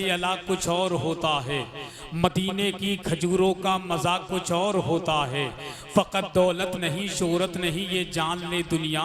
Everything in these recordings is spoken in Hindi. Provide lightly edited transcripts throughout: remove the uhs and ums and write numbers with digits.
सल्ली अला कुछ और होता है, मदीने की खजूरों का मज़ा कुछ और होता है। फ़कत दौलत नहीं शोहरत नहीं ये जान ले दुनिया,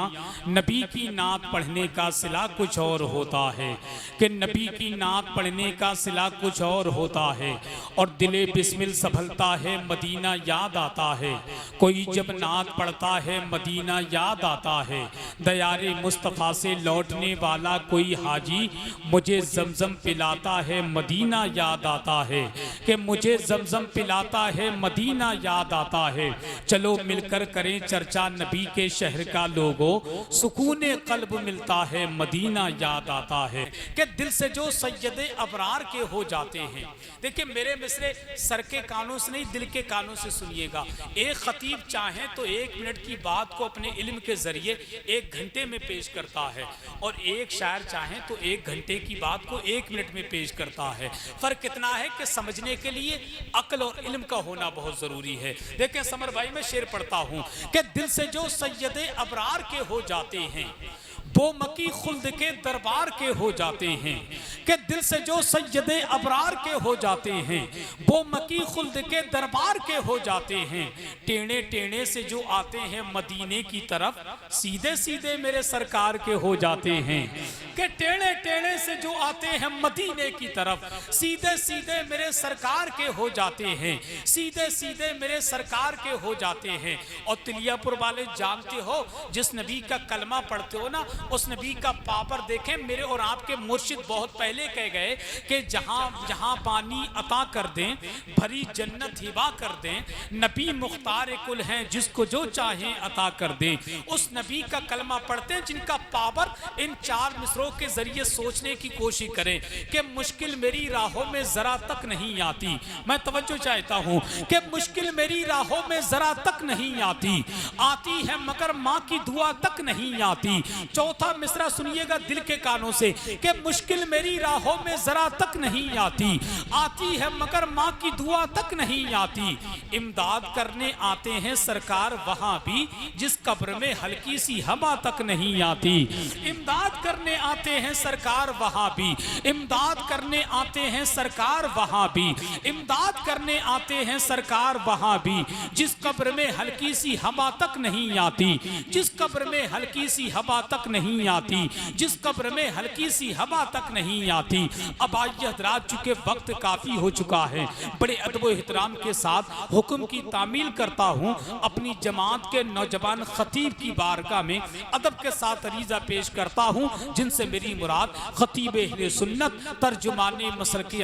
नबी की नात पढ़ने का सिला कुछ और होता है। कि नबी की नात पढ़ने का सिला कुछ और होता है। और दिले बिस्मिल संभलता है मदीना याद आता है। कोई जब नात पढ़ता है मदीना याद आता है। दयारे मुस्तफ़ा से लौटने वाला कोई हाजी मुझे जमजम पिलाता है मदीना याद आता है। कि मुझे जमजम पिलाता है मदीना याद आता है। चलो मिलकर करें चर्चा नबी के शहर का लोगों, सुकूने कल्ब मिलता है मदीना याद आता है। कि दिल से जो सैयदे अबरार के हो जाते हैं। देखिए मेरे मिसरे सर के कानों से नहीं दिल के कानों से सुनिएगा। एक खतीब चाहे तो 1 मिनट की बात को अपने इल्म के जरिए 1 घंटे में पेश करता है, और एक शायर चाहे तो 1 घंटे की बात को 1 मिनट में पेश करता है। फर्क कितना है कि समझने के लिए अक्ल और इल्म का होना बहुत जरूरी है। देखें समर भाई मैं शेर पढ़ता हूं कि दिल से जो सैयदे अबरार के हो जाते हैं वो मकी खुल्द के दरबार के हो जाते हैं। कि दिल से जो सैयदे अबरार के हो जाते हैं वो मकी खुल्द के दरबार के हो जाते हैं। टेढ़े टेढ़े से जो आते हैं मदीने की तरफ सीधे सीधे मेरे सरकार के हो जाते हैं। कि टेढ़े टेढ़े से जो आते हैं मदीने की तरफ सीधे सीधे मेरे सरकार के हो जाते हैं। सीधे सीधे मेरे सरकार के हो जाते हैं। और तिलियापुर वाले जानते हो जिस नबी का कलमा पढ़ते हो ना उस नबी का पापर देखें। मेरे और आपके मुर्शिद बहुत पहले कह गए कि जहां जहां पानी अता कर दें भरी जन्नत हिबा कर दें, नबी मुख्तार कुल हैं जिसको जो चाहें अता कर दें। उस नबी का कलमा पढ़ते हैं जिनका पावर इन 4 मिसरों के जरिए सोचने की कोशिश करें कि मुश्किल मेरी राहों में जरा तक नहीं आती। मैं तवज्जो चाहता हूं कि मुश्किल मेरी राहों में जरा तक नहीं आती, आती है मगर माँ की दुआ तक नहीं आती। चौथा मिसरा सुनिएगा दिल के कानों से कि मुश्किल मेरी राहों में जरा तक नहीं आती, आती है मगर माँ की दुआ तक नहीं आती। इमदाद करने आते हैं सरकार वहां भी जिस कब्र में हल्की सी हवा तक नहीं आती। इमदाद करने आते हैं सरकार वहां भी, इमदाद करने आते हैं सरकार वहां भी, इमदाद करने आते हैं सरकार वहां भी जिस कब्र में हल्की सी हवा तक नहीं आती। जिस कब्र में हल्की सी हवा तक नहीं आती, जिस कब्र में हल्की सी हवा तक नहीं आती। अब आइए हज़रात चूंकि वक्त काफी हो चुका है, बड़े अदब एहतराम के साथ हुक्म की तामील करता हूं अपनी जमात के नौजवान खतीब की बारगाह में अदब के साथ अरीजा पेश करता हूं जिनसे मेरी मुराद खतीब अहले सुन्नत तर्जुमाने मसलकी